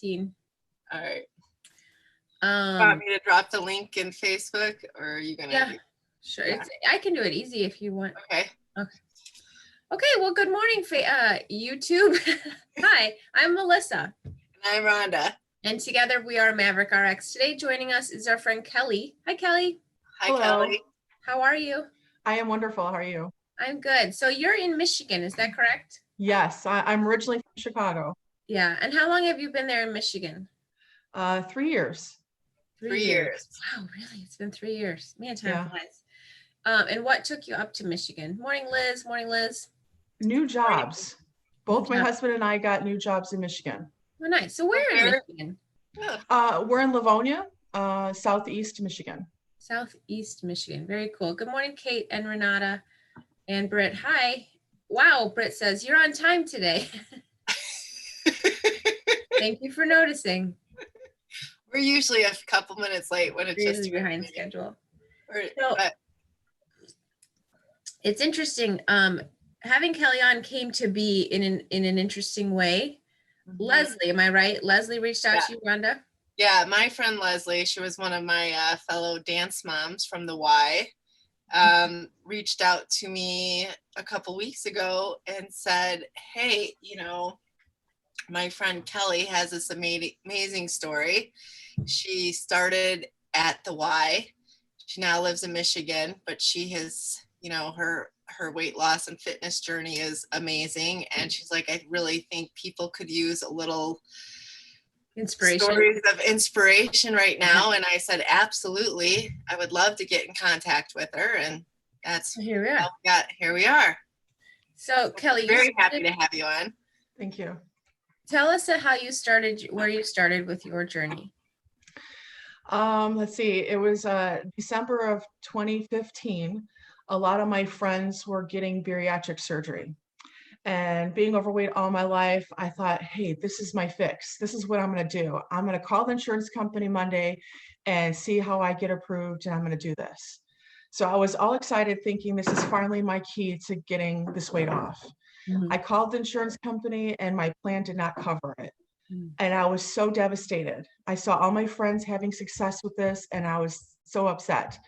15. All right. Want me to drop the link in Facebook, or are you gonna? Yeah, sure. Yeah. I can do it easy if you want. Okay. Okay. Well, good morning, YouTube. Hi, I'm Melissa. And I'm Rhonda. And together we are MaverickRx. Today joining us is our friend Kelly. Hi, Kelly. Hi, hello. Kelly. How are you? I am wonderful. How are you? I'm good. So you're in Michigan, is that correct? Yes, I'm originally from Chicago. Yeah. And how long have you been there in Michigan? 3 years. 3 years. Wow, really? It's been 3 years. Man, time flies. And what took you up to Michigan? Morning, Liz. Morning, Liz. New jobs. Both my husband and I got new jobs in Michigan. Oh, nice. So where in Michigan? We're in Livonia, southeast Michigan. Southeast Michigan. Very cool. Good morning, Kate and Renata and Britt. Hi. Wow, Britt says, you're on time today. Thank you for noticing. We're usually a couple minutes late when it's just behind schedule. It's interesting. Having Kelly on came to be in an interesting way. Mm-hmm. Leslie, am I right? Leslie reached out to you, Rhonda? Yeah, my friend Leslie, she was one of my fellow dance moms from the Y, reached out to me a couple weeks ago and said, hey, my friend Kelly has this amazing story. She started at the Y. She now lives in Michigan, but she has, her weight loss and fitness journey is amazing. And she's like, I really think people could use a little stories of inspiration right now. And I said, absolutely. I would love to get in contact with her. And that's here we are. Here we are. So Kelly, very happy to have you on. Thank you. Tell us how you started, where you started with your journey. Let's see, it was December of 2015. A lot of my friends were getting bariatric surgery, and being overweight all my life, I thought, hey, this is my fix. This is what I'm going to do. I'm going to call the insurance company Monday and see how I get approved, and I'm going to do this. So I was all excited thinking this is finally my key to getting this weight off. Mm-hmm. I called the insurance company and my plan did not cover it. And I was so devastated. I saw all my friends having success with this and I was so upset.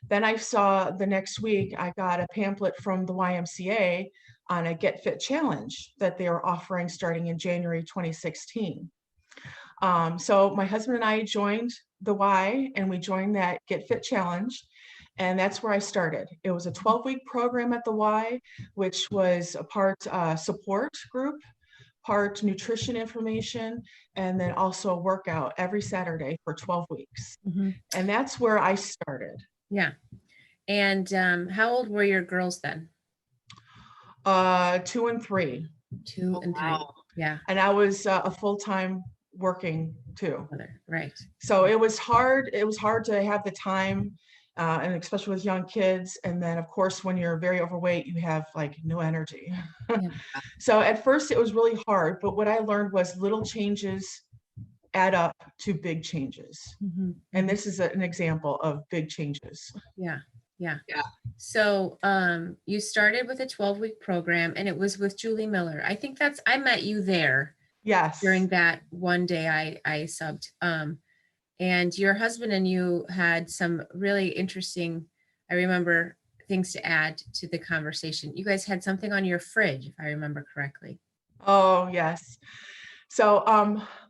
Then I saw the next week, I got a pamphlet from the YMCA on a Get Fit challenge that they were offering starting in January 2016. So my husband and I joined the Y and we joined that Get Fit challenge. And that's where I started. It was a 12-week program at the Y, which was a part support group, part nutrition information, and then also a workout every Saturday for 12 weeks. Mm-hmm. And that's where I started. Yeah. And how old were your girls then? 2 and 3. 2 and 3. Wow. Yeah. And I was a full-time working too. Right. So it was hard. It was hard to have the time, and especially with young kids. And then of course, when you're very overweight, you have like no energy. Yeah. So at first it was really hard, but what I learned was little changes add up to big changes. Mm-hmm. And this is an example of big changes. Yeah. Yeah. Yeah. So you started with a 12-week program and it was with Julie Miller. I think I met you there. Yes. During that one day I subbed. And your husband and you had some really interesting, I remember, things to add to the conversation. You guys had something on your fridge, if I remember correctly. Oh, yes. So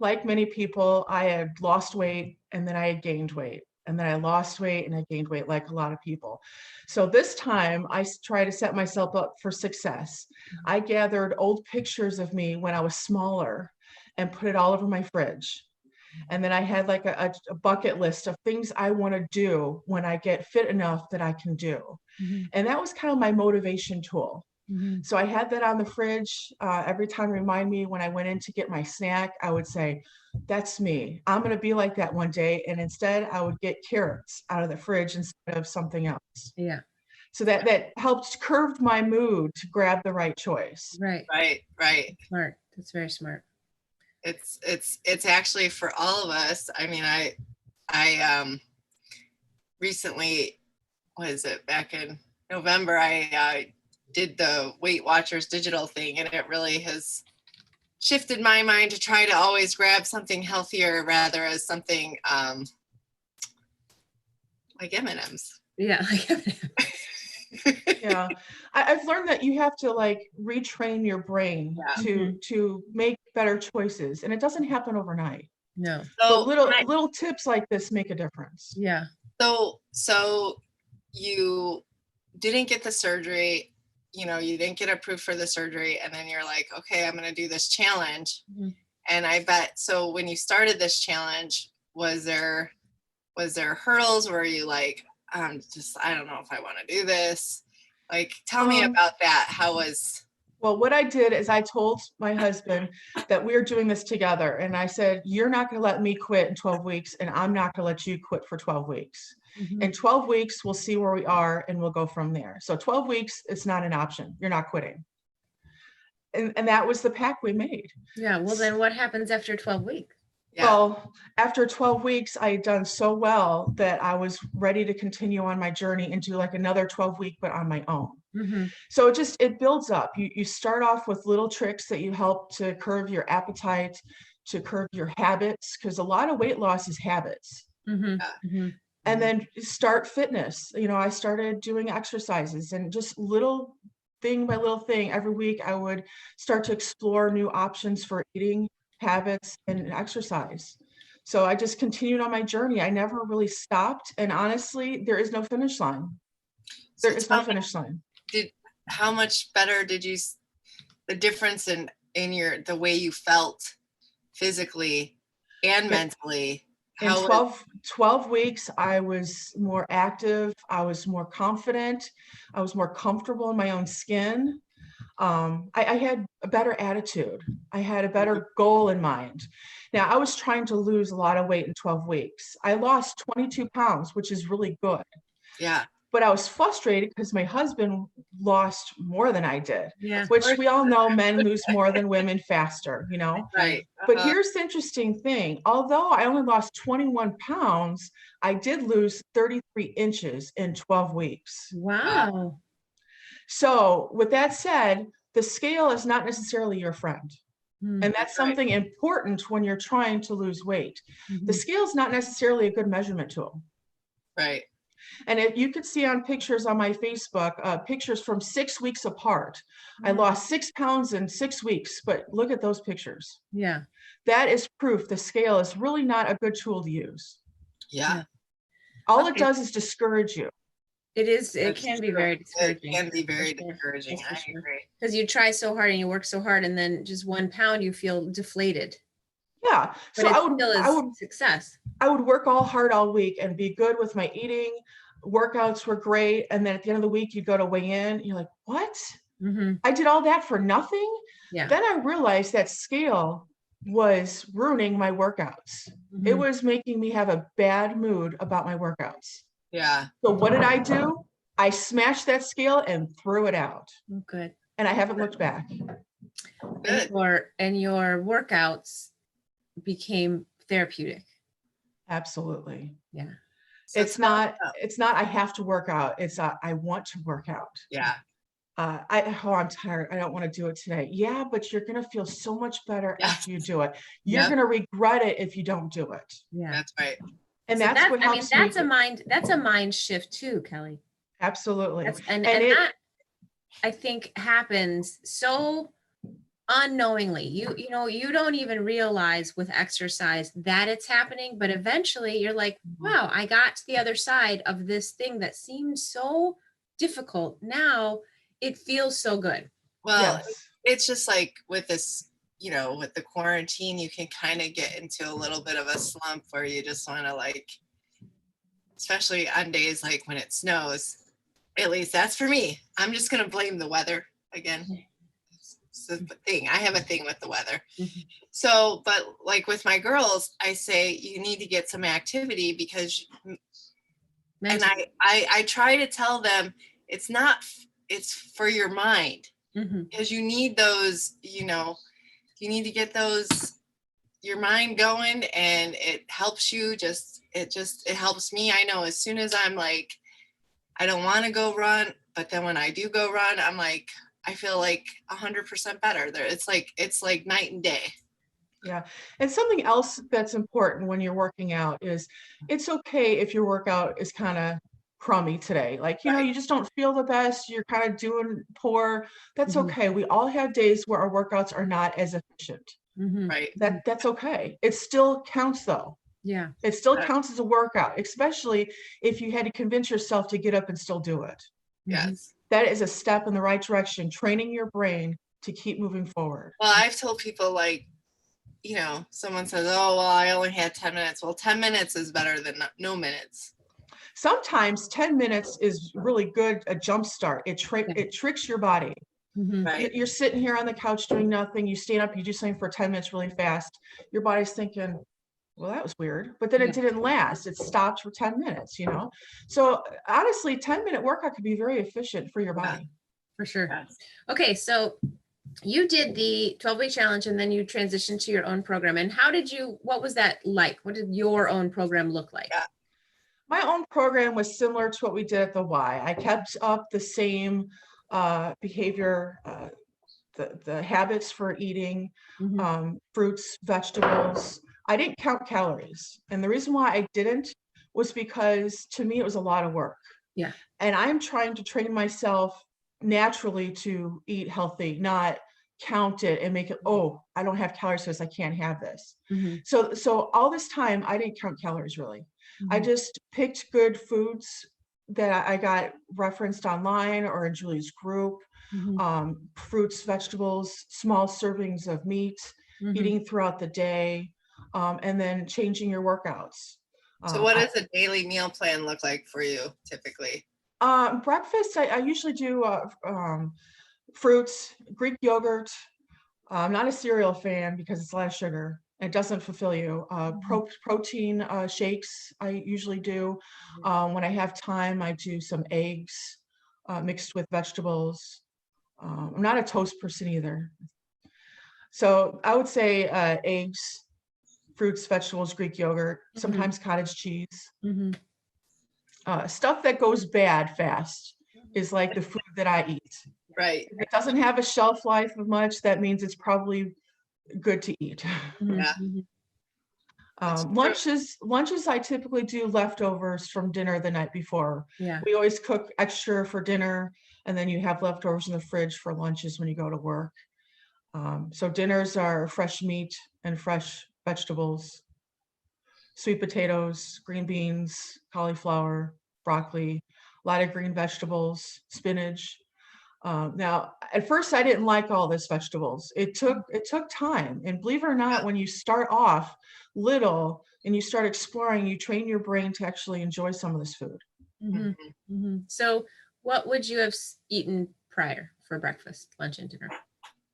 like many people, I had lost weight and then I had gained weight. And then I lost weight and I gained weight like a lot of people. So this time I try to set myself up for success. I gathered old pictures of me when I was smaller and put it all over my fridge. And then I had like a bucket list of things I want to do when I get fit enough that I can do. Mm-hmm. And that was kind of my motivation tool. Mm-hmm. So I had that on the fridge every time to remind me when I went in to get my snack, I would say, that's me. I'm going to be like that one day. And instead I would get carrots out of the fridge instead of something else. Yeah. So that helped curve my mood to grab the right choice. Right. Smart. That's very smart. It's actually for all of us. I mean, I recently, back in November, I did the Weight Watchers digital thing, and it really has shifted my mind to try to always grab something healthier rather as something like M&Ms. Yeah. Yeah. I've learned that you have to like retrain your brain Yeah. to make better choices. And it doesn't happen overnight. No. But So little tips like this make a difference. Yeah. So you didn't get the surgery, you didn't get approved for the surgery, and then you're like, okay, I'm going to do this challenge. Mhm. And I bet, so when you started this challenge, was there hurdles? Were you like, I don't know if I want to do this? Like, tell me about that. Well, what I did is I told my husband that we are doing this together. And I said, you're not going to let me quit in 12 weeks, and I'm not going to let you quit for 12 weeks. Mhm. In 12 weeks, we'll see where we are and we'll go from there. So 12 weeks, it's not an option. You're not quitting. And that was the pact we made. Yeah. Well, then what happens after 12 weeks? Yeah. Well, after 12 weeks, I had done so well that I was ready to continue on my journey and do like another 12-week, but on my own. Mm-hmm. So it builds up. You start off with little tricks that you help to curb your appetite, to curb your habits, because a lot of weight loss is habits. Mm-hmm. Mm-hmm. And then start fitness. I started doing exercises, and just little thing by little thing, every week I would start to explore new options for eating habits and exercise. So I just continued on my journey. I never really stopped. And honestly, there is no finish line. There is no finish line. How much better did the difference in the way you felt physically and mentally? In 12 weeks, I was more active. I was more confident. I was more comfortable in my own skin. I had a better attitude. I had a better goal in mind. Now, I was trying to lose a lot of weight in 12 weeks. I lost 22 pounds, which is really good. Yeah. But I was frustrated because my husband lost more than I did, Yeah. which we all know men lose more than women faster, Right. But here's the interesting thing. Although I only lost 21 pounds, I did lose 33 inches in 12 weeks. Wow. So with that said, the scale is not necessarily your friend. Mm-hmm. And that's something important when you're trying to lose weight. Mm-hmm. The scale is not necessarily a good measurement tool. Right. And if you could see on pictures on my Facebook, pictures from 6 weeks apart, I lost 6 pounds in 6 weeks, but look at those pictures. Yeah. That is proof the scale is really not a good tool to use. Yeah. All it does is discourage you. It is. It can be very discouraging. It can be very discouraging. I agree. Because you try so hard and you work so hard, and then just 1 pound, you feel deflated. Yeah. But so I would success. I would work all hard all week and be good with my eating. Workouts were great. And then at the end of the week, you go to weigh in. You're like, what? Mm-hmm. I did all that for nothing? Yeah. Then I realized that scale was ruining my workouts. Mm-hmm. It was making me have a bad mood about my workouts. Yeah. So what did I do? I smashed that scale and threw it out. Oh, good. And I haven't looked back. Good. And your workouts became therapeutic. Absolutely. Yeah. So it's not I have to work out. It's I want to work out. Yeah. I'm tired. I don't want to do it today. Yeah, but you're going to feel so much better after you do it. You're going to regret it if you don't do it. Yeah. That's right. And that's what helps me. That's a mind shift too, Kelly. Absolutely. And that I think happens so unknowingly. You don't even realize with exercise that it's happening, but eventually you're like, wow, I got to the other side of this thing that seemed so difficult. Now it feels so good. Well, it's just like with this, with the quarantine, you can kind of get into a little bit of a slump where you just want to especially on days like when it snows. At least that's for me. I'm just going to blame the weather again. It's the thing. I have a thing with the weather. Mm-hmm. So, but like with my girls, I say you need to get some activity because, and I try to tell them it's for your mind, because you need those, you need to get your mind going, and it helps you it helps me. I know as soon as I'm like, I don't want to go run, but then when I do go run, I'm like, I feel like 100% better. There, it's like night and day. Yeah. And something else that's important when you're working out is it's okay if your workout is kind of crummy today. Like, you know, Right. you just don't feel the best, you're kind of doing poor. That's Mhm. okay. We all have days where our workouts are not as efficient. Mhm. Right. That's okay. It still counts though. Yeah. It still Right. counts as a workout, especially if you had to convince yourself to get up and still do it. Mhm. Yes. That is a step in the right direction, training your brain to keep moving forward. Well, I've told people, like, you know, someone says, oh, well, I only had 10 minutes. Well, 10 minutes is better than no minutes. Sometimes 10 minutes is really good, a jump start. It tricks your body. Mhm. Right. You're sitting here on the couch doing nothing. You stand up, you do something for 10 minutes really fast. Your body's thinking, well, that was weird. But then it didn't last. It stopped for 10 minutes, you know? So honestly, 10-minute workout could be very efficient for your body. For sure. Yes. Okay, so you did the 12-week challenge and then you transitioned to your own program. And what was that like? What did your own program look like? Yeah. My own program was similar to what we did at the Y. I kept up the same behavior, the habits for eating, Mhm. fruits, vegetables. I didn't count calories. And the reason why I didn't was because to me, it was a lot of work. Yeah. And I'm trying to train myself naturally to eat healthy, not count it and make it, oh, I don't have calories, so I can't have this. Mhm. So all this time, I didn't count calories really. I Mhm. just picked good foods that I got referenced online or in Julie's group. Mhm. Fruits, vegetables, small servings of meat, Mhm. eating throughout the day, and then changing your workouts. So what does a daily meal plan look like for you typically? Breakfast, I usually do fruits, Greek yogurt. I'm not a cereal fan because it's a lot of sugar. It doesn't fulfill you. Protein shakes I usually do. When I have time, I do some eggs mixed with vegetables. I'm not a toast person either. So I would say eggs, fruits, vegetables, Greek yogurt, sometimes cottage cheese. Mhm. Stuff that goes bad fast is like the food that I eat. Right. If it doesn't have a shelf life of much, that means it's probably good to eat. Mhm. Yeah. Mhm. That's true. Lunches I typically do leftovers from dinner the night before. Yeah. We always cook extra for dinner, and then you have leftovers in the fridge for lunches when you go to work. So dinners are fresh meat and fresh vegetables, sweet potatoes, green beans, cauliflower, broccoli, a lot of green vegetables, spinach. Now, at first, I didn't like all these vegetables. It took time, and believe it or not, when you start off little and you start exploring, you train your brain to actually enjoy some of this food. Mhm. Mhm. So what would you have eaten prior for breakfast, lunch, and dinner?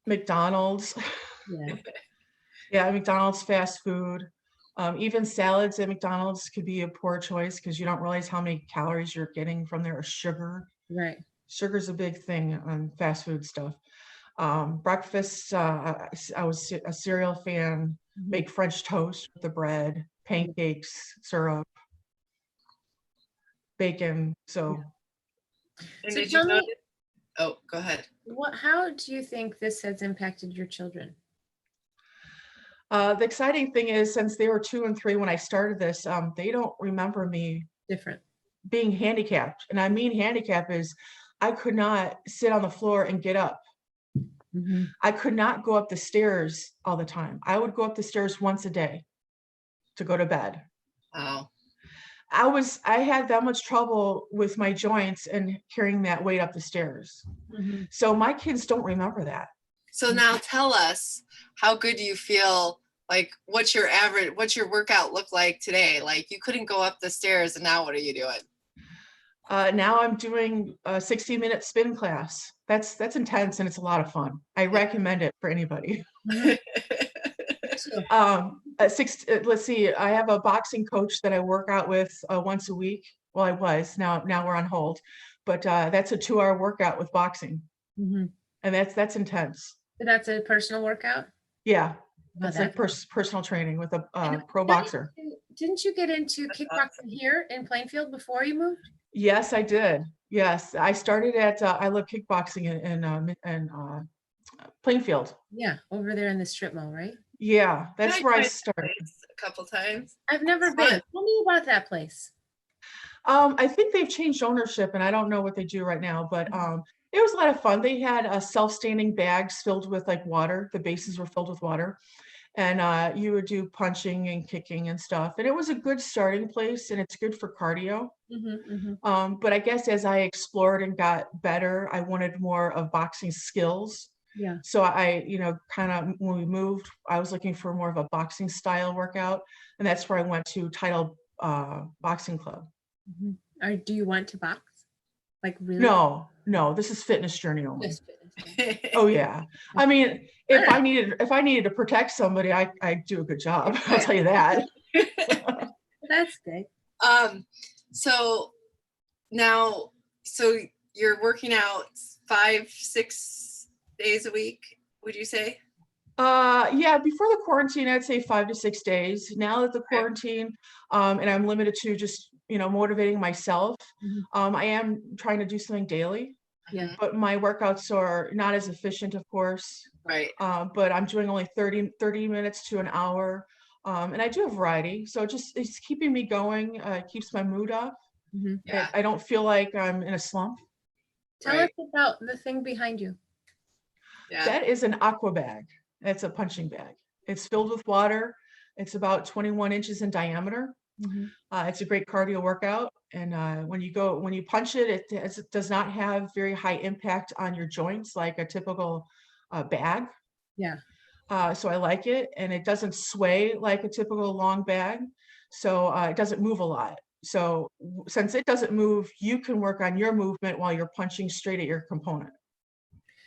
McDonald's, Yeah. yeah, McDonald's fast food. Even salads at McDonald's could be a poor choice because you don't realize how many calories you're getting from there, or sugar. Right. Sugar's a big thing on fast food stuff. Breakfast, I was a cereal fan, Mhm. make French toast with the bread, pancakes, syrup, bacon. So And So did you tell notice? me, Oh, go ahead. how do you think this has impacted your children? the exciting thing is, since they were 2 and 3 when I started this, they don't remember me Different. being handicapped. And I mean handicap is I could not sit on the floor and get up. Mhm. I could not go up the stairs all the time. I would go up the stairs once a day to go to bed. Wow. I had that much trouble with my joints and carrying that weight up the stairs. Mhm. So my kids don't remember that. So now tell us, how good do you feel? Like, what's your workout look like today? Like, you couldn't go up the stairs, and now what are you doing? Now I'm doing a 60-minute spin class. That's intense and it's a lot of fun. I recommend it for anybody. Mhm. Let's see, I have a boxing coach that I work out with once a week. Well, I was, now we're on hold, but that's a 2-hour workout with boxing. Mhm. And that's intense. So that's a personal workout? Yeah, Wow, that's like personal training with a And pro boxer. didn't you get into kickboxing here in Plainfield before you moved? Yes, I did. Yes, I started at I love kickboxing in Plainfield. Yeah, over there in the strip mall, right? Yeah, that's I where I tried that started. place a couple times. I've never It's been. fun. Tell me about that place. I think they've changed ownership, and I don't know what they do right now, but Mhm. it was a lot of fun. They had self-standing bags filled with like water. The bases were filled with water, and you would do punching and kicking and stuff. And it was a good starting place, and it's good for cardio. Mhm. But I guess as I explored and got better, I wanted more of boxing skills. Yeah. So I, kind of when we moved, I was looking for more of a boxing style workout, and that's where I went to Title Boxing Club. Mhm. Or do you want to box? Like really? No, no, this is fitness journey only. Just fitness. Oh yeah. I mean, if I needed to protect somebody, I do a good job. I'll tell you that. That's good. So now, so you're working out 5-6 days a week, would you say? Yeah, before the quarantine, I'd say 5 to 6 days. Now that the quarantine, and I'm limited to just, motivating myself, Mhm. I am trying to do something daily, Yeah. but my workouts are not as efficient, of course. Right. But I'm doing only 30 minutes to an hour. And I do a variety. So it's keeping me going, keeps my mood up. Mhm. Yeah. I don't feel like I'm in a slump. Tell Right. us about the thing behind you. Yeah. That is an aqua bag. It's a punching bag. It's filled with water. It's about 21 inches in diameter. Mhm. It's a great cardio workout. And when you punch it, it does not have very high impact on your joints like a typical bag. Yeah. So I like it, and it doesn't sway like a typical long bag. So it doesn't move a lot. So since it doesn't move, you can work on your movement while you're punching straight at your component.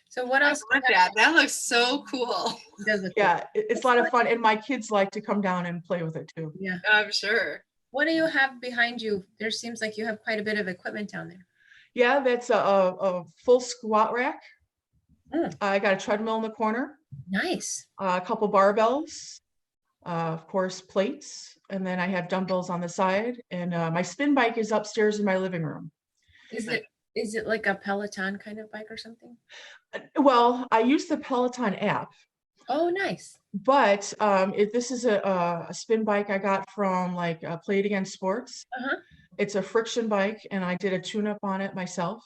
So what I else want that. That looks so cool. does it? Yeah, it's a lot of fun, and my kids like to come down and play with it too. Yeah. I'm sure. What do you have behind you? There seems like you have quite a bit of equipment down there. Yeah, that's a full squat rack. Mm. I got a treadmill in the corner, Nice. a couple barbells, of course, plates, and then I have dumbbells on the side. And my spin bike is upstairs in my living room. Is it like a Peloton kind of bike or something? Well, I use the Peloton app, Oh, nice. but this is a spin bike I got from like Play It Again Sports. Uh-huh. It's a friction bike, and I did a tune-up on it myself.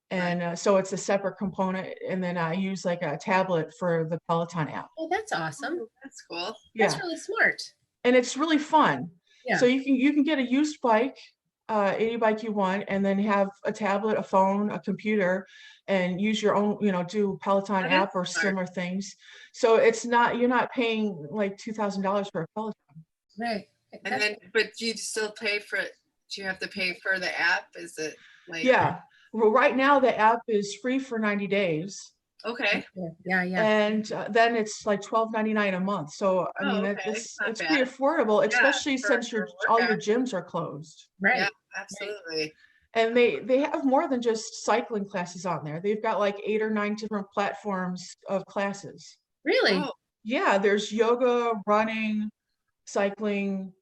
And so it's a separate component, and then I use like a tablet for the Peloton app. Oh, that's awesome. That's cool. Yeah, That's really smart. and it's really fun. Yeah. So you can get a used bike, any bike you want, and then have a tablet, a phone, a computer, and use your own, do Peloton That is app or smart. similar things. So you're not paying like $2,000 for a Peloton. Right. And then, but do you still pay for it? Do you have to pay for the app? Is it like? Yeah. Well, right now the app is free for 90 days. Okay. Yeah. And then it's like $12.99 a month. So I mean, okay. it's Not pretty bad. affordable, especially for since all your workout. gyms are closed. Right. Yeah, absolutely. And they have more than just cycling classes on there. They've got like 8 or 9 different platforms of classes. Really? Oh, Yeah, there's yoga, running, cycling,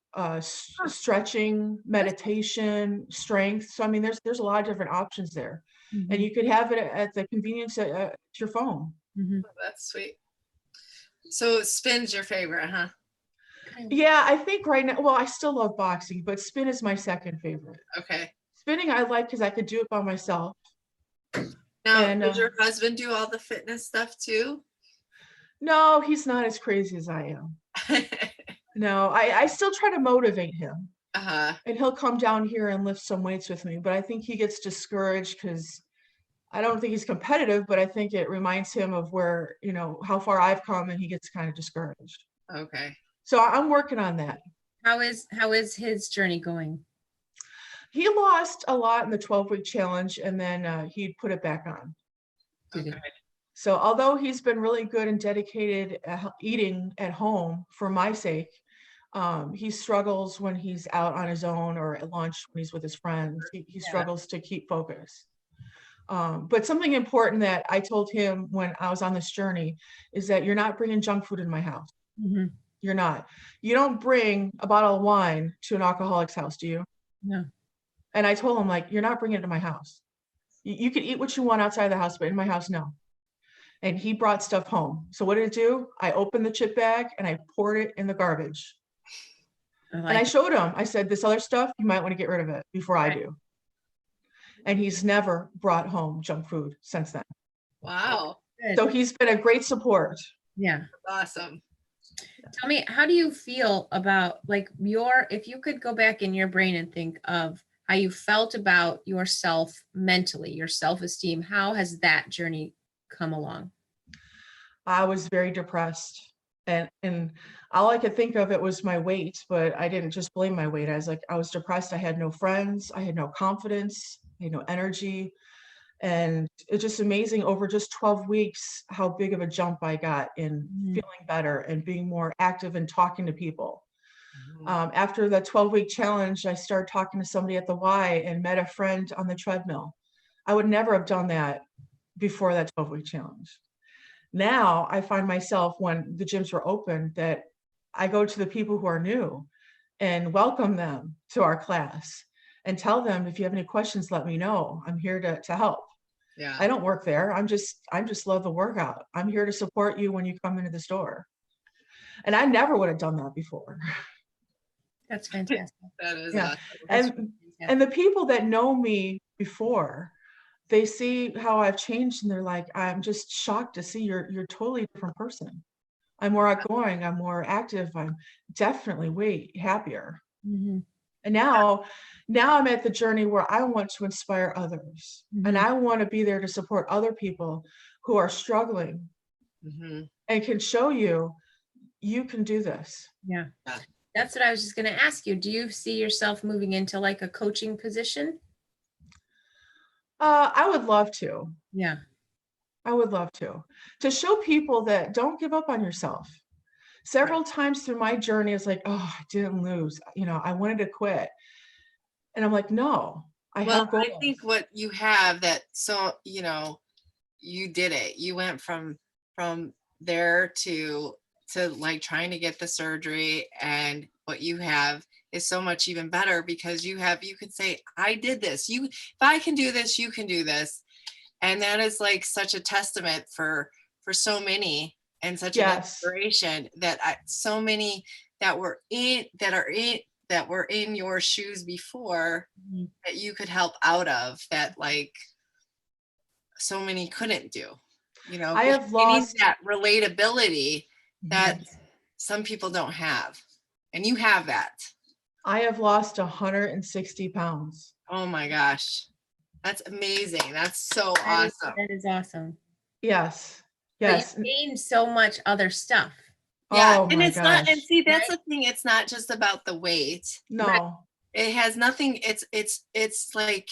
stretching, meditation, strength. So I mean, there's a lot of different options there, and you could have it at the convenience at your phone. Mhm. that's sweet. So spin's your favorite, huh? Yeah, I think right now, well, I still love boxing, but spin is my second favorite. Okay. Spinning I like because I could do it by myself. Now, And, does your husband do all the fitness stuff too? No, he's not as crazy as I am. No, I still try to motivate him. Uh-huh. And he'll come down here and lift some weights with me, but I think he gets discouraged because I don't think he's competitive, but I think it reminds him of where, how far I've come, and he gets kind of discouraged. Okay. So I'm working on that. How is his journey going? He lost a lot in the 12-week challenge, and then he put it back on. Okay. So although he's been really good and dedicated eating at home for my sake, he struggles when he's out on his own or at lunch when he's with his friends. He struggles to keep focus. But something important that I told him when I was on this journey is that you're not bringing junk food in my house. Mm-hmm. You're not. You don't bring a bottle of wine to an alcoholic's house, do you? No. And I told him, like, you're not bringing it to my house. You can eat what you want outside the house, but in my house, no. And he brought stuff home. So what did it do? I opened the chip bag and I poured it in the garbage. And I showed him, I said, this other stuff, you might want to get rid of it before I do. And he's never brought home junk food since then. Wow. Good. So he's been a great support. Yeah. Awesome. Tell me, how do you feel about like if you could go back in your brain and think of how you felt about yourself mentally, your self-esteem, how has that journey come along? I was very depressed, and all I could think of it was my weight, but I didn't just blame my weight. I was depressed. I had no friends. I had no confidence. I had no energy. And it's just amazing over just 12 weeks, how big of a jump I got in feeling better and being more active and talking to people. After the 12-week challenge, I started talking to somebody at the Y and met a friend on the treadmill. I would never have done that before that 12-week challenge. Now I find myself, when the gyms were open, that I go to the people who are new and welcome them to our class and tell them, if you have any questions, let me know. I'm here to help. Yeah. I don't work there. I'm just love the workout. I'm here to support you when you come into the store. And I never would have done that before. That's fantastic. That is Yeah. awesome. And the people that know me before, they see how I've changed and they're like, I'm just shocked to see you're a totally different person. I'm more outgoing. I'm more active. I'm definitely way happier. Mm-hmm. And now I'm at the journey where I want to inspire others, and I want to be there to support other people who are struggling and can show you can do this. Yeah. That's what I was just going to ask you. Do you see yourself moving into like a coaching position? I would love to. Yeah. I would love to show people that don't give up on yourself. Several times through my journey, it's like, oh, I didn't lose. I wanted to quit. And I'm like, no, I have goals. I think what you have you did it. You went from there to like trying to get the surgery, and what you have is so much even better because you could say, I did this. If I can do this, you can do this. And that is like such a testament for so many, and such an inspiration that so many that were in your shoes before that you could help out of, that like so many couldn't do. I have lost that relatability that some people don't have, and you have that. I have lost 160 pounds. Oh my gosh, that's amazing. That's so awesome. That is awesome. Yes. But you gained so much other stuff. Yeah. Oh, and it's gosh. not, and see, that's the thing. It's not just about the weight. No. It has nothing. It's like,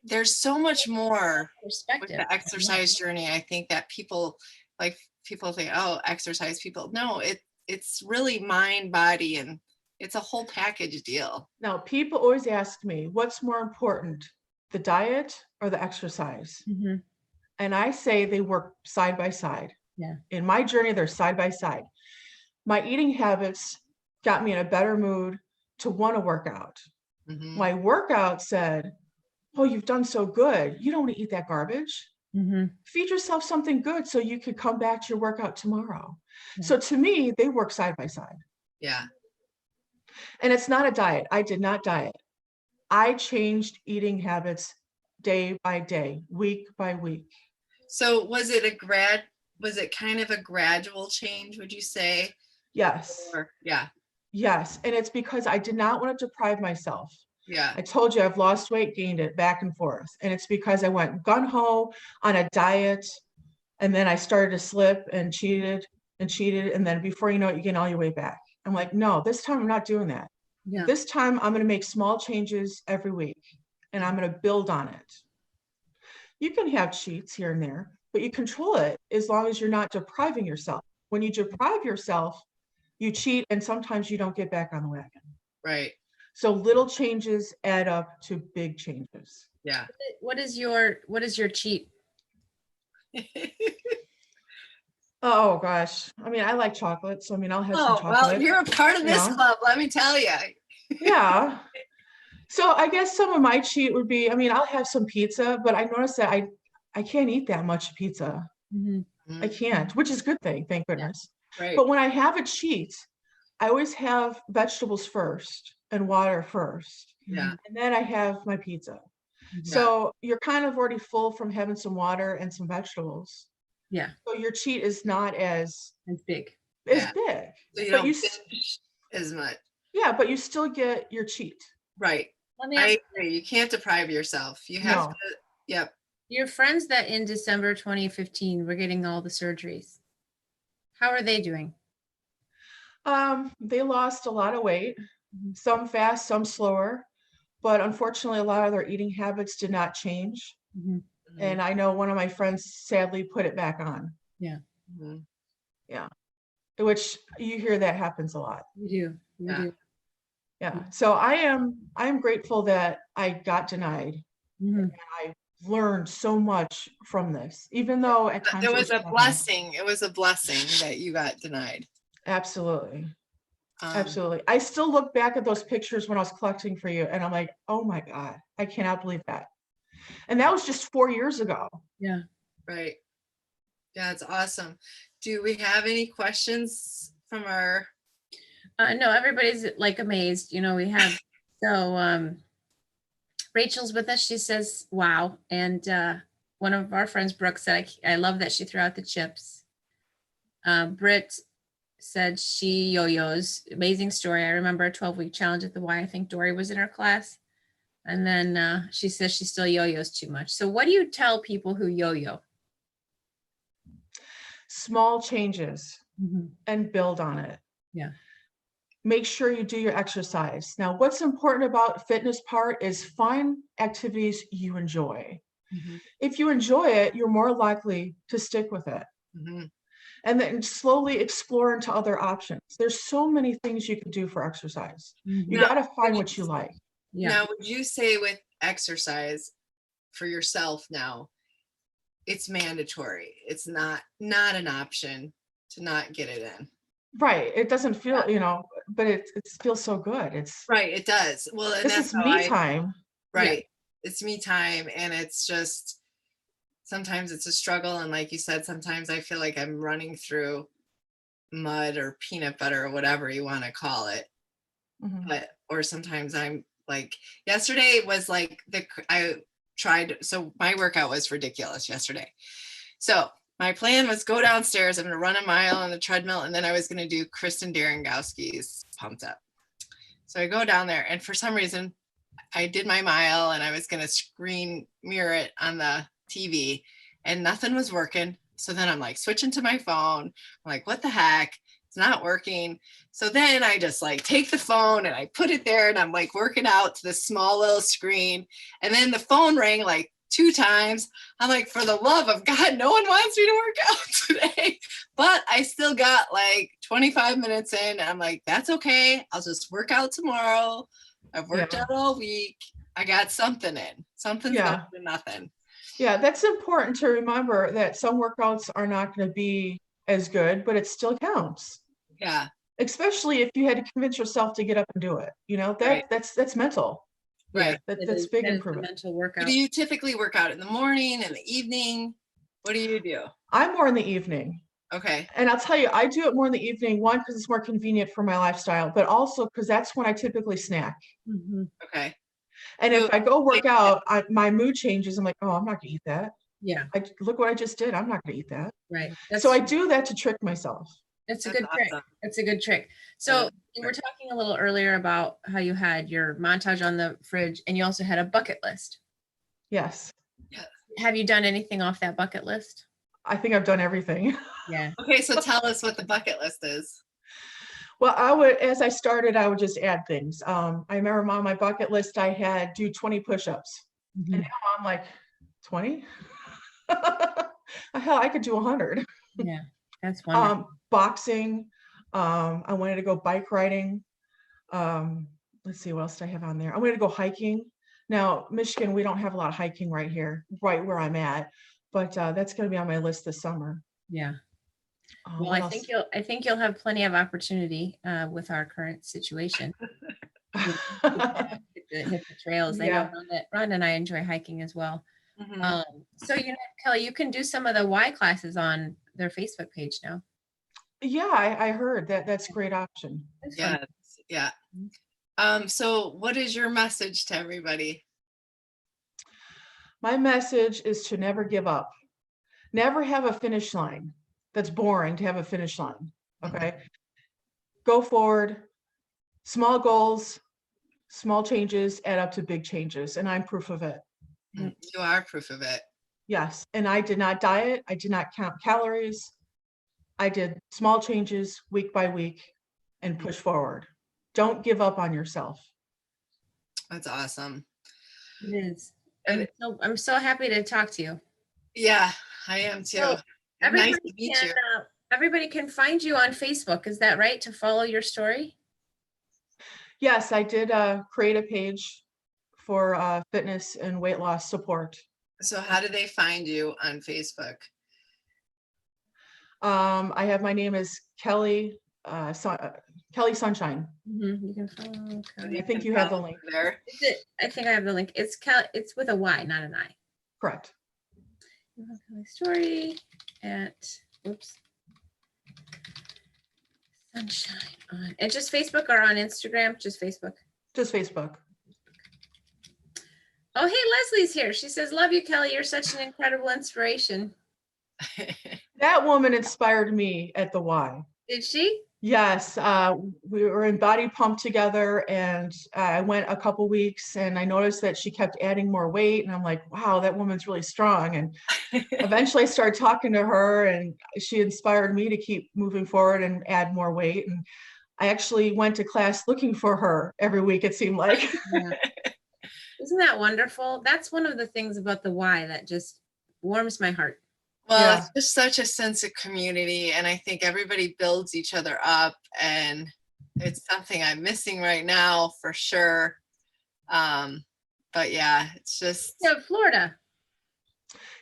there's so much more with the exercise journey. I think that people think, oh, exercise people. No, it's really mind, body, and it's a whole package deal. Now, people always ask me, what's more important, the diet or the exercise? And I say they work side by side. Yeah. In my journey, they're side by side. My eating habits got me in a better mood to want to work out. My workout said, oh, you've done so good. You don't want to eat that garbage. Feed yourself something good so you could come back to your workout tomorrow. So to me, they work side by side. Yeah. And it's not a diet. I did not diet. I changed eating habits day by day, week by week. So was it kind of a gradual change, would you say? Yes. Yeah. Yes. And it's because I did not want to deprive myself. Yeah. I told you I've lost weight, gained it, back and forth. And it's because I went gung-ho on a diet, and then I started to slip and cheated. And then before you know it, you gain all your weight back. I'm like, no, this time I'm not doing that. Yeah. This time I'm going to make small changes every week, and I'm going to build on it. You can have cheats here and there, but you control it as long as you're not depriving yourself. When you deprive yourself, you cheat, and sometimes you don't get back on the wagon. Right. So little changes add up to big changes. Yeah. What is your cheat? Oh gosh. I mean, I like chocolate, so I mean, I'll have some chocolate. Well, you're a part of this club, let me tell you. Yeah. So I guess some of my cheat would be, I mean, I'll have some pizza, but I noticed that I can't eat that much pizza. Mhm. I can't, which is a good thing, thank goodness. Right. But when I have a cheat, I always have vegetables first and water first, Yeah. and then I have my pizza. Mhm. So you're kind of already full from having some water and some vegetables. Yeah, So your cheat is not as it's big. Yeah. big. So you But don't you binge as much. yeah, but you still get your cheat. Right. Let me I ask agree. You can't deprive yourself. You have No. to. Yep. your friends that in December 2015 were getting all the surgeries. How are they doing? They lost a lot of weight, Mhm. some fast, some slower, but unfortunately, a lot of their eating habits did not change. Mhm. And I know one of my friends sadly put it back on. Yeah, Mhm. Yeah. Which you hear that happens a lot. we do. We Yeah. do. Yeah. So I am grateful that I got denied. Mhm. And I learned so much from this, even though at times It it was a challenging. blessing. It was a blessing that you got denied. Absolutely. Um, Absolutely. I still look back at those pictures when I was collecting for you and I'm like, oh my God, I cannot believe that. And that was just 4 years ago. Yeah. Right. Yeah, it's awesome. Do we have any questions from our? No, everybody's like amazed. You know, we have Rachel's with us. She says, "Wow!" And one of our friends, Brooke, said, "I love that she threw out the chips." Britt said she yo-yos. Amazing story. I remember a 12-week challenge at the Y. I think Dory was in her class, and then she says she still yo-yos too much. So, what do you tell people who yo-yo? Small changes Mm-hmm. and build on it. Yeah. Make sure you do your exercise. Now, what's important about fitness part is find activities you enjoy. Mm-hmm. If you enjoy it, you're more likely to stick with it. Mhm. And then slowly explore into other options. There's so many things you can do for exercise. Mm-hmm. You Now, got to find would what you like. Yeah. Now, would you say with exercise for yourself now, it's mandatory? It's not an option to not get it in. Right. It doesn't feel, but it feels so good. It's Right. It does. Well, and this that's is how me time. right. It's me time, and it's just sometimes it's a struggle, and like you said, sometimes I feel like I'm running through mud or peanut butter or whatever you want to call it. Mhm. But or sometimes I'm like yesterday was like I tried, so my workout was ridiculous yesterday. So my plan was go downstairs, I'm gonna run a mile on the treadmill, and then I was gonna do Kristen Darengowski's Pumped Up. So I go down there, and for some reason I did my mile and I was gonna screen mirror it on the TV, and nothing was working. So then I'm like switching to my phone. I'm like, what the heck? It's not working. So then I just like take the phone and I put it there, and I'm like working out to this small little screen. And then the phone rang like 2 times. I'm like, for the love of God, no one wants me to work out today. But I still got like 25 minutes in. And I'm like, that's okay. I'll just work out tomorrow. I've worked out all week. I got something in. Something's better than nothing. Yeah, that's important to remember that some workouts are not going to be as good, but it still counts. Yeah. Especially if you had to convince yourself to get up and do it. Right. That's mental. Right. That's big That is the improvement. mental So workout. do you typically work out in the morning, in the evening? What do you do? I'm more in the evening. Okay. And I'll tell you, I do it more in the evening, one, because it's more convenient for my lifestyle, but also because that's when I typically snack. Mm-hmm. Okay. And if I go work out, my mood changes. I'm like, oh, I'm not gonna eat that. Yeah. Look what I just did. I'm not gonna eat that. Right. So I do that to trick myself. That's a That's good trick. awesome. That's a good trick. So you were talking a little earlier about how you had your montage on the fridge and you also had a bucket list. Yes. Have you done anything off that bucket list? I think I've done everything. Yeah. Okay, so tell us what the bucket list is. Well, as I started, I would just add things. I remember on my bucket list, I had do 20 push-ups. Mm-hmm. And now I'm like, 20? Hell, I could do 100. Yeah, that's wonderful. Boxing. I wanted to go bike riding. Let's see, what else did I have on there? I wanted to go hiking. Now, Michigan, we don't have a lot of hiking right here, right where I'm at, but that's going to be on my list this summer. Yeah. Well, I think you'll have plenty of opportunity with our current situation. hit the trails. I know Ron and I enjoy hiking as well. Mhm. So, Kelly, you can do some of the Y classes on their Facebook page now. Yeah, I heard that. That's a great option. It's fun. Yeah. So what is your message to everybody? My message is to never give up. Never have a finish line. That's boring to have a finish line. Okay. Go forward. Small goals, small changes add up to big changes. And I'm proof of it. You are proof of it. Yes. And I did not diet. I did not count calories. I did small changes week by week and push forward. Don't give up on yourself. That's awesome. It is. I'm so happy to talk to you. Yeah, I am too. So nice to meet you. Everybody can find you on Facebook. Is that right? To follow your story? Yes, I did create a page for fitness and weight loss support. So how do they find you on Facebook? I have, my name is Kelly, Kelly Sunshine. You can follow. I think you have the link there. I think I have the link. It's with a Y, not an I. Correct. Kelly story at Sunshine on. And just Facebook or on Instagram? Just Facebook. Just Facebook. Oh, hey, Leslie's here. She says, "Love you, Kelly. You're such an incredible inspiration." That woman inspired me at the Y. Did she? Yes, we were in Body Pump together, and I went a couple weeks, and I noticed that she kept adding more weight, and I'm like, wow, that woman's really strong. And eventually I started talking to her, and she inspired me to keep moving forward and add more weight. And I actually went to class looking for her every week, it seemed like. Yeah. Isn't that wonderful? That's one of the things about the Y that just warms my heart. Well, it's just such a sense of community, and I think everybody builds each other up, and it's something I'm missing right now for sure. But yeah, it's just Florida.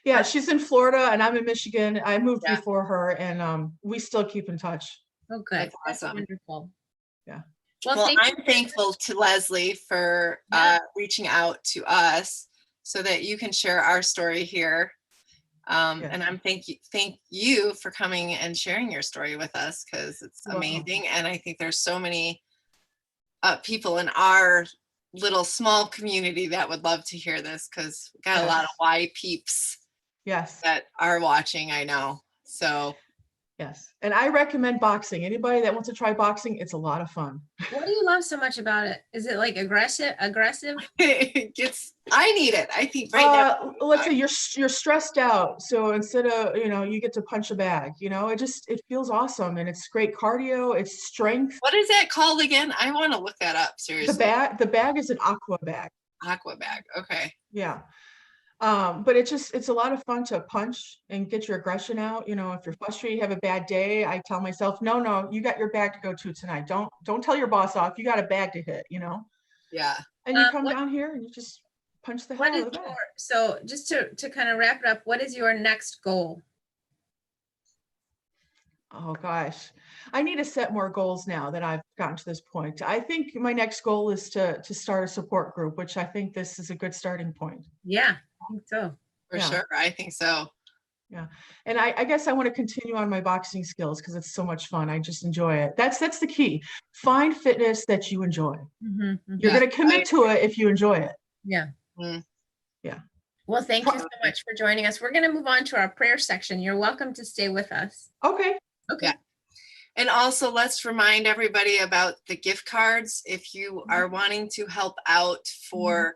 Yeah, she's in Florida and I'm in Michigan. I moved before her, and we still keep in touch. Oh, good. That's awesome. Wonderful. Yeah. Well, I'm thankful to Leslie for reaching out to us so that you can share our story here. And I'm thank you for coming and sharing your story with us, because it's amazing. And I think there's so many people in our little small community that would love to hear this, because we got a lot of Y peeps that are watching, I know. So yes, and I recommend boxing. Anybody that wants to try boxing, it's a lot of fun. What do you love so much about it? Is it like aggressive? I need it. I think right now. Let's say you're stressed out, so instead of you get to punch a bag. It feels awesome, and it's great cardio. It's strength. What is that called again? I want to look that up seriously. The bag is an aqua bag. Aqua bag. Okay. Yeah. But it's a lot of fun to punch and get your aggression out. If you're frustrated, you have a bad day, I tell myself, no, you got your bag to go to tonight. Don't tell your boss off. You got a bag to hit, Yeah. And you come down here and you just punch the hell out of the bag. So just to kind of wrap it up, what is your next goal? Oh gosh, I need to set more goals now that I've gotten to this point. I think my next goal is to start a support group, which I think this is a good starting point. Yeah, I think so. For sure. I think so. Yeah. And I guess I want to continue on my boxing skills because it's so much fun. I just enjoy it. That's the key. Find fitness that you enjoy. You're going to commit to it if you enjoy it. Yeah. Yeah. Well, thank you so much for joining us. We're going to move on to our prayer section. You're welcome to stay with us. Okay. Yeah. And also, let's remind everybody about the gift cards. If you are wanting to help out for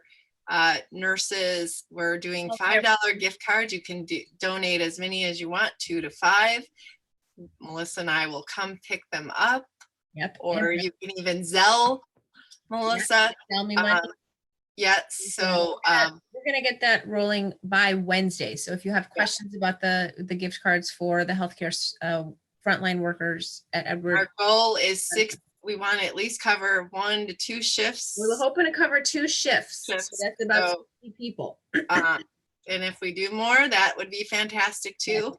nurses, we're doing $5 gift cards. You can donate as many as you want, 2 to 5. Melissa and I will come pick them up. Yep. Or you can even Zelle Melissa. Tell me when. Yes. So we're going to get that rolling by Wednesday. So if you have questions about the gift cards for the healthcare frontline workers at Edward. Our goal is 6. We want to at least cover 1 to 2 shifts. We're hoping to cover 2 shifts. So that's about 60 people. And if we do more, that would be fantastic too.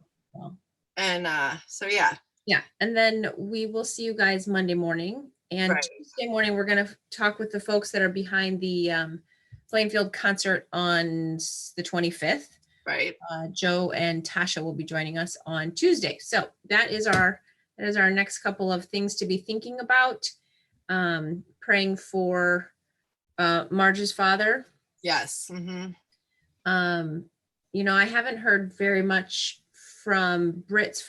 And so, yeah. Yeah. And then we will see you guys Monday morning And Right. Tuesday morning, we're going to talk with the folks that are behind the Plainfield concert on the 25th. Right. Joe and Tasha will be joining us on Tuesday. So that is our next couple of things to be thinking about. Praying for Marge's father. Yes. Mm-hmm. I haven't heard very much from Britt's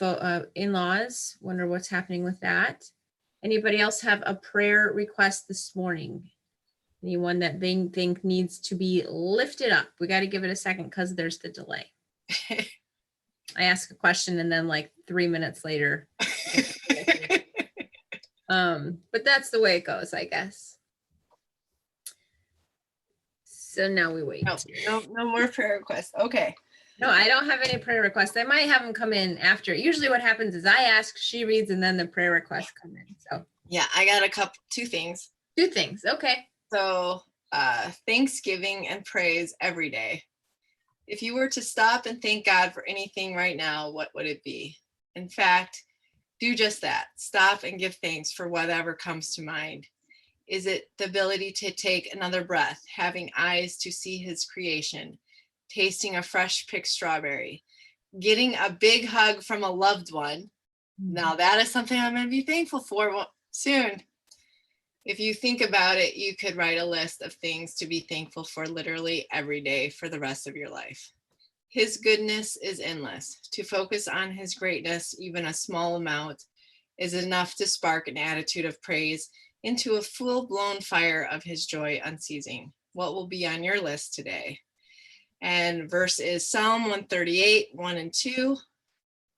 in-laws. Wonder what's happening with that. Anybody else have a prayer request this morning? Anyone that they think needs to be lifted up? We got to give it a second because there's the delay. I ask a question and then like 3 minutes later. But that's the way it goes, I guess. So now we wait. No more prayer requests. Okay. No, I don't have any prayer requests. I might have them come in after. Usually what happens is I ask, she reads, and then the prayer requests come in. So yeah, I got two things. Two things. Okay. So Thanksgiving and praise every day. If you were to stop and thank God for anything right now, what would it be? In fact, do just that. Stop and give thanks for whatever comes to mind. Is it the ability to take another breath, having eyes to see his creation, tasting a fresh picked strawberry, getting a big hug from a loved one? Now that is something I'm going to be thankful for soon. If you think about it, you could write a list of things to be thankful for literally every day for the rest of your life. His goodness is endless. To focus on his greatness, even a small amount, is enough to spark an attitude of praise into a full-blown fire of his joy unceasing. What will be on your list today? And verse is Psalm 138, 1 and 2.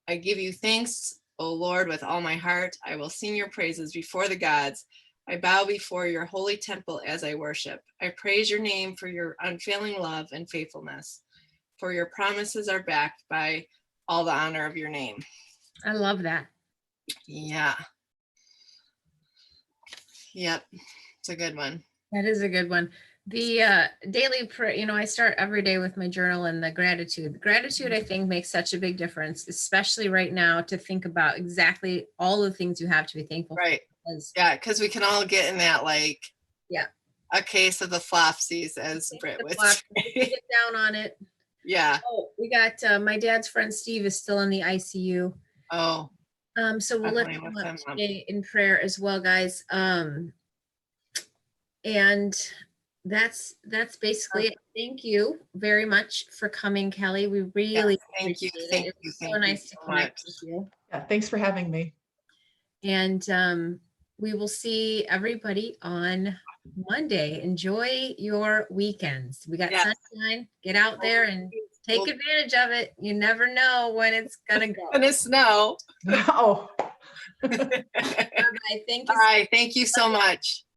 I give you thanks, O Lord, with all my heart. I will sing your praises before the gods. I bow before your holy temple as I worship. I praise your name for your unfailing love and faithfulness, for your promises are backed by all the honor of your name. I love that. Yeah. Yep. It's a good one. That is a good one. The daily prayer, I start every day with my journal and the gratitude. Gratitude, I think, makes such a big difference, especially right now, to think about exactly all the things you have to be thankful Right. for. Yeah, because we can all get in that, like, yeah, a case of the flopsies, as Britt would say. Get down on it. Yeah. Oh, we got my dad's friend Steve is still in the ICU. Oh. So we'll lift him up today in prayer as well, guys. And that's basically it. Thank you very much for coming, Kelly. We really appreciate it. Thank It you. was so nice to connect with you. Yeah, thanks for having me. And we will see everybody on Monday. Enjoy your weekends. We got sunshine. Get out there and take advantage of it. You never know when it's gonna go. Gonna snow. Oh. Bye-bye. Thank you. All right. Thank you so much.